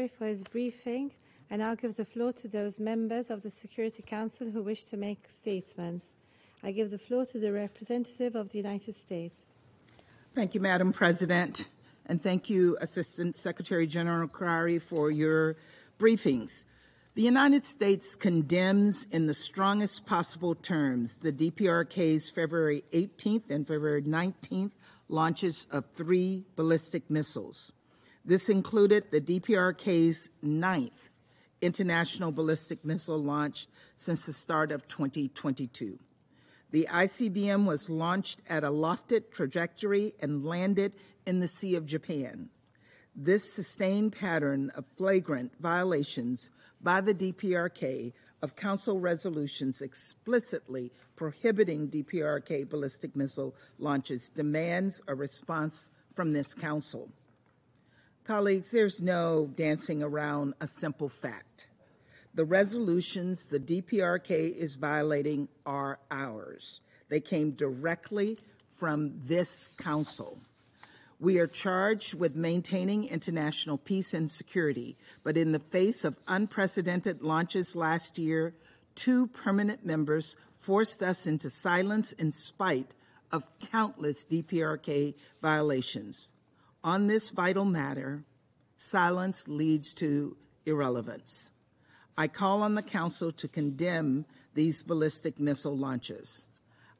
Secretary for his briefing. I now give the floor to those members of the Security Council who wish to make statements. I give the floor to the representative of the United States. Thank you, Madam President, and thank you, Assistant Secretary General Crary, for your briefings. The United States condemns in the strongest possible terms the DPRK's February 18th and February 19th launches of 3 ballistic missiles. This included the DPRK's 9th international ballistic missile launch since the start of 2022. The ICBM was launched at a lofted trajectory and landed in the Sea of Japan. This sustained pattern of flagrant violations by the DPRK of Council resolutions explicitly prohibiting DPRK ballistic missile launches demands a response from this Council. Colleagues, there's no dancing around a simple fact. The resolutions the DPRK is violating are ours. They came directly from this Council. We are charged with maintaining international peace and security, but in the face of unprecedented launches last year, 2 permanent members forced us into silence in spite of countless DPRK violations. On this vital matter, silence leads to irrelevance. I call on the Council to condemn these ballistic missile launches.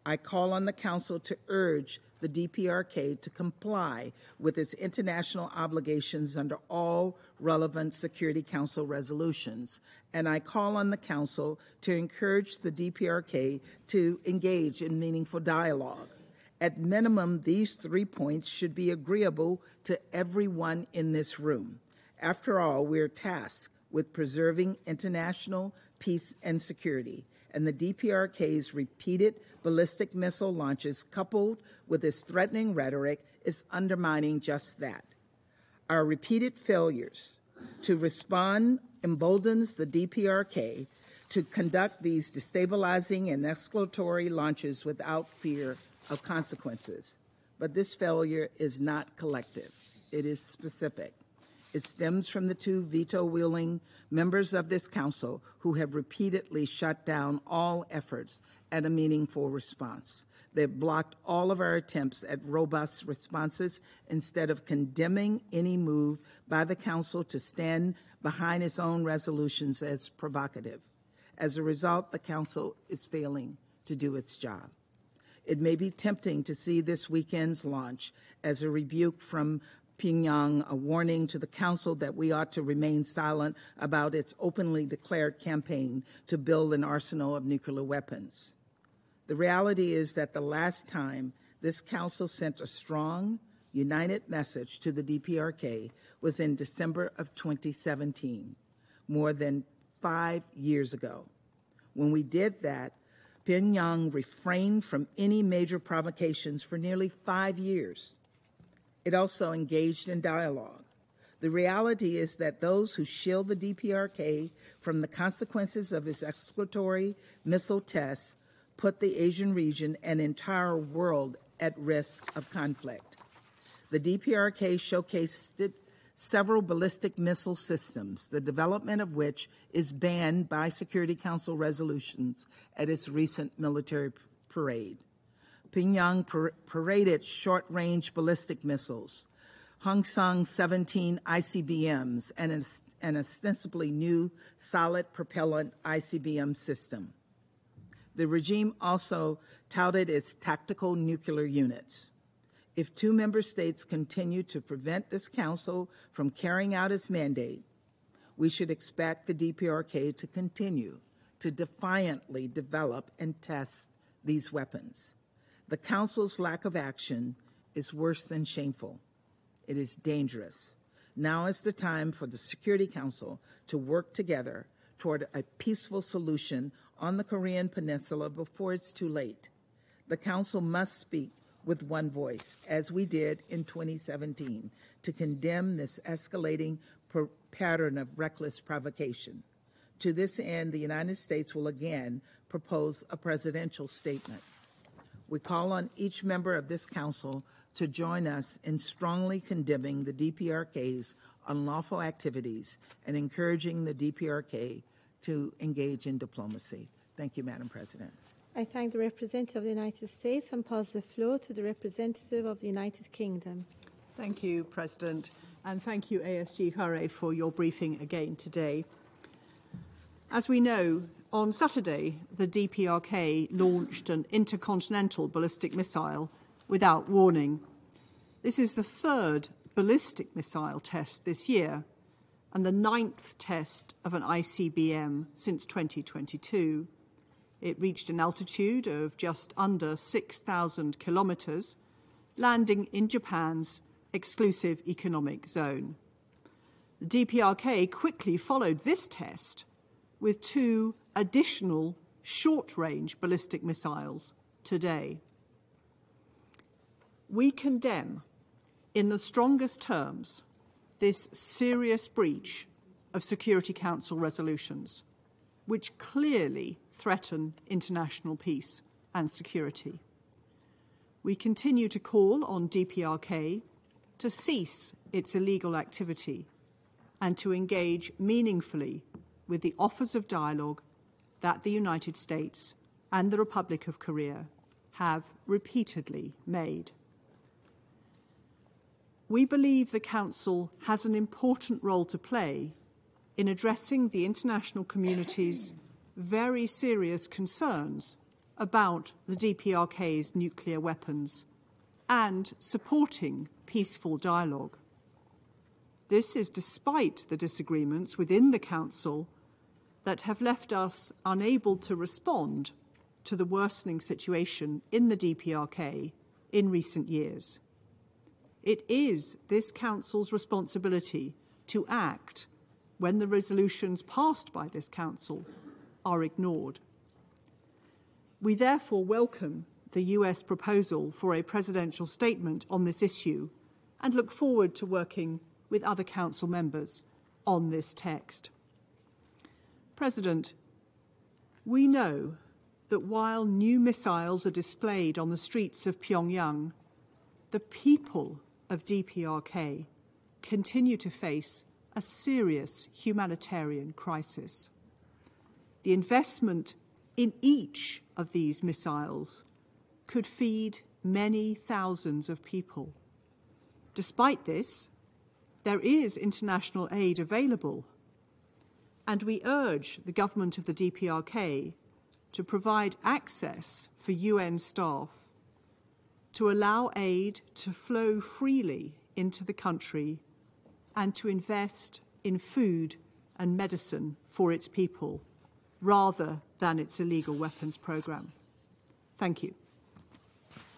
I call on the Council to urge the DPRK to comply with its international obligations under all relevant Security Council resolutions. And I call on the Council to encourage the DPRK to engage in meaningful dialogue. At minimum, these 3 points should be agreeable to everyone in this room. After all, we're tasked with preserving international peace and security, and the DPRK's repeated ballistic missile launches, coupled with its threatening rhetoric, is undermining just that. Our repeated failures to respond emboldens the DPRK to conduct these destabilizing and escalatory launches without fear of consequences. But this failure is not collective. It is specific. It stems from the 2 veto-wielding members of this Council who have repeatedly shut down all efforts at a meaningful response. They've blocked all of our attempts at robust responses instead of condemning any move by the Council to stand behind its own resolutions as provocative. As a result, the Council is failing to do its job. It may be tempting to see this weekend's launch as a rebuke from Pyongyang, a warning to the Council that we ought to remain silent about its openly declared campaign to build an arsenal of nuclear weapons. The reality is that the last time this Council sent a strong, united message to the DPRK was in December of 2017, more than 5 years ago. When we did that, Pyongyang refrained from any major provocations for nearly 5 years. It also engaged in dialogue. The reality is that those who shield the DPRK from the consequences of its escalatory missile tests put the Asian region and entire world at risk of conflict. The DPRK showcased several ballistic missile systems, the development of which is banned by Security Council resolutions at its recent military parade. Pyongyang paraded short-range ballistic missiles, Hwasong-17 ICBMs, and an ostensibly new solid propellant ICBM system. The regime also touted its tactical nuclear units. If 2 member states continue to prevent this Council from carrying out its mandate, we should expect the DPRK to continue to defiantly develop and test these weapons. The Council's lack of action is worse than shameful. It is dangerous. Now is the time for the Security Council to work together toward a peaceful solution on the Korean Peninsula before it's too late. The Council must speak with one voice, as we did in 2017, to condemn this escalating pattern of reckless provocation. To this end, the United States will again propose a presidential statement. We call on each member of this Council to join us in strongly condemning the DPRK's unlawful activities and encouraging the DPRK to engage in diplomacy. Thank you, Madam President. I thank the representative of the United States and pass the floor to the representative of the United Kingdom. Thank you, President, and thank you, ASG Khare, for your briefing again today. As we know, on Saturday, the DPRK launched an intercontinental ballistic missile without warning. This is the third ballistic missile test this year and the 9th test of an ICBM since 2022. It reached an altitude of just under 6,000 kilometers, landing in Japan's exclusive economic zone. The DPRK quickly followed this test with 2 additional short-range ballistic missiles today. We condemn, in the strongest terms, this serious breach of Security Council resolutions, which clearly threaten international peace and security. We continue to call on DPRK to cease its illegal activity and to engage meaningfully with the offers of dialogue that the United States and the Republic of Korea have repeatedly made. We believe the Council has an important role to play in addressing the international community's very serious concerns about the DPRK's nuclear weapons and supporting peaceful dialogue. This is despite the disagreements within the Council that have left us unable to respond to the worsening situation in the DPRK in recent years. It is this Council's responsibility to act when the resolutions passed by this Council are ignored. We therefore welcome the US proposal for a presidential statement on this issue and look forward to working with other Council members on this text. President, we know that while new missiles are displayed on the streets of Pyongyang, the people of DPRK continue to face a serious humanitarian crisis. The investment in each of these missiles could feed many thousands of people. Despite this, there is international aid available, and we urge the government of the DPRK to provide access for UN staff to allow aid to flow freely into the country and to invest in food and medicine for its people rather than its illegal weapons program. Thank you.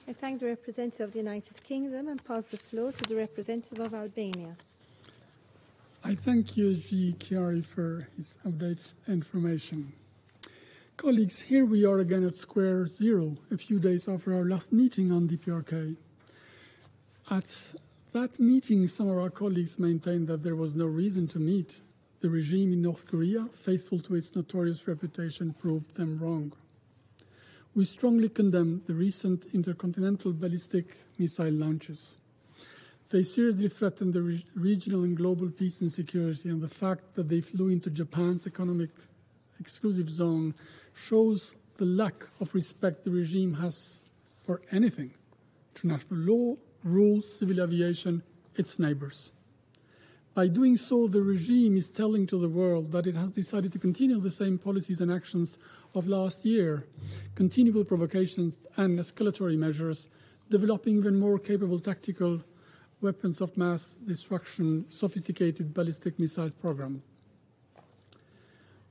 I thank the representative of the United Kingdom and pass the floor to the representative of Albania. I thank USG Khare for his update information. Colleagues, here we are again at square zero, a few days after our last meeting on DPRK. At that meeting, some of our colleagues maintained that there was no reason to meet. The regime in North Korea, faithful to its notorious reputation, proved them wrong. We strongly condemn the recent intercontinental ballistic missile launches. They seriously threaten the regional and global peace and security, and the fact that they flew into Japan's economic exclusive zone shows the lack of respect the regime has for anything: international law, rules, civil aviation, its neighbors. By doing so, the regime is telling to the world that it has decided to continue the same policies and actions of last year: continual provocations and escalatory measures, developing even more capable tactical weapons of mass destruction, sophisticated ballistic missiles program.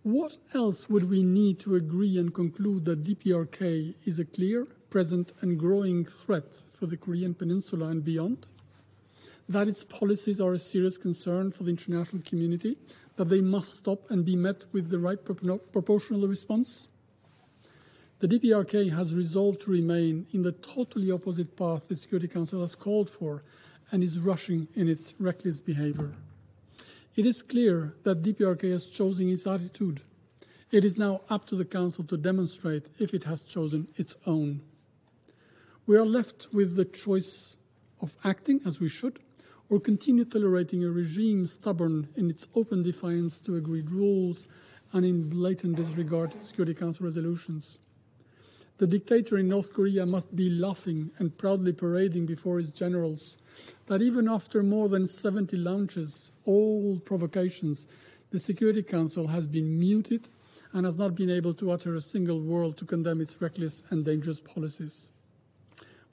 What else would we need to agree and conclude that DPRK is a clear, present and growing threat for the Korean Peninsula and beyond? That its policies are a serious concern for the international community, that they must stop and be met with the right proportional response? The DPRK has resolved to remain in the totally opposite path the Security Council has called for and is rushing in its reckless behavior. It is clear that DPRK has chosen its attitude. It is now up to the Council to demonstrate if it has chosen its own. We are left with the choice of acting as we should, or continue tolerating a regime stubborn in its open defiance to agreed rules and in blatant disregard to Security Council resolutions. The dictator in North Korea must be laughing and proudly parading before his generals that even after more than 70 launches, all provocations, the Security Council has been muted and has not been able to utter a single word to condemn its reckless and dangerous policies.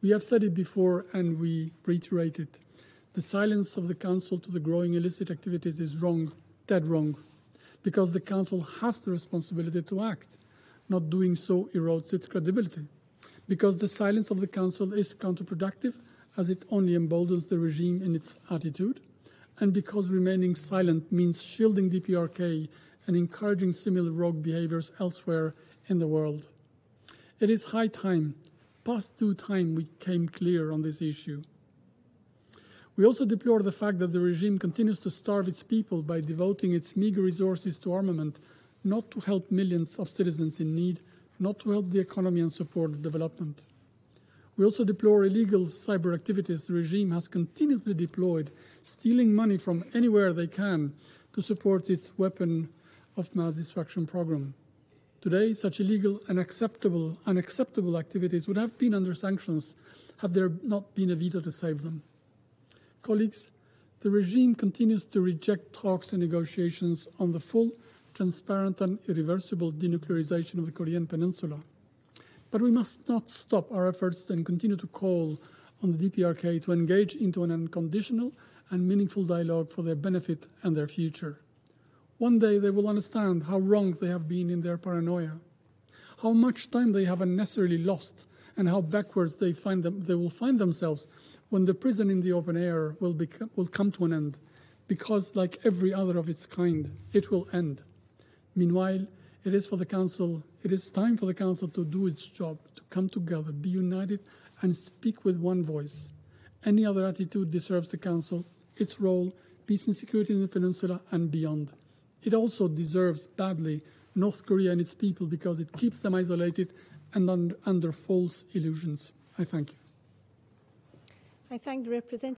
We have said it before and we reiterate it. The silence of the Council to the growing illicit activities is wrong, dead wrong, because the Council has the responsibility to act. Not doing so erodes its credibility, because the silence of the Council is counterproductive as it only emboldens the regime in its attitude, and because remaining silent means shielding DPRK and encouraging similar rogue behaviors elsewhere in the world. It is high time, past due time, we came clear on this issue. We also deplore the fact that the regime continues to starve its people by devoting its meager resources to armament, not to help millions of citizens in need, not to help the economy and support development. We also deplore illegal cyber activities the regime has continuously deployed, stealing money from anywhere they can to support its weapon of mass destruction program. Today, such illegal and unacceptable activities would have been under sanctions had there not been a veto to save them. Colleagues, the regime continues to reject talks and negotiations on the full, transparent and irreversible denuclearization of the Korean Peninsula. But we must not stop our efforts and continue to call on the DPRK to engage into an unconditional and meaningful dialogue for their benefit and their future. One day they will understand how wrong they have been in their paranoia, how much time they have unnecessarily lost, and how backwards they will find themselves when the prison in the open air will come to an end, because like every other of its kind, it will end. Meanwhile, it is time for the Council to do its job, to come together, be united, and speak with one voice. Any other attitude deserves the Council, its role, peace and security in the peninsula, and beyond. It also deserves badly North Korea and its people because it keeps them isolated and under false illusions. I thank you. I thank the representative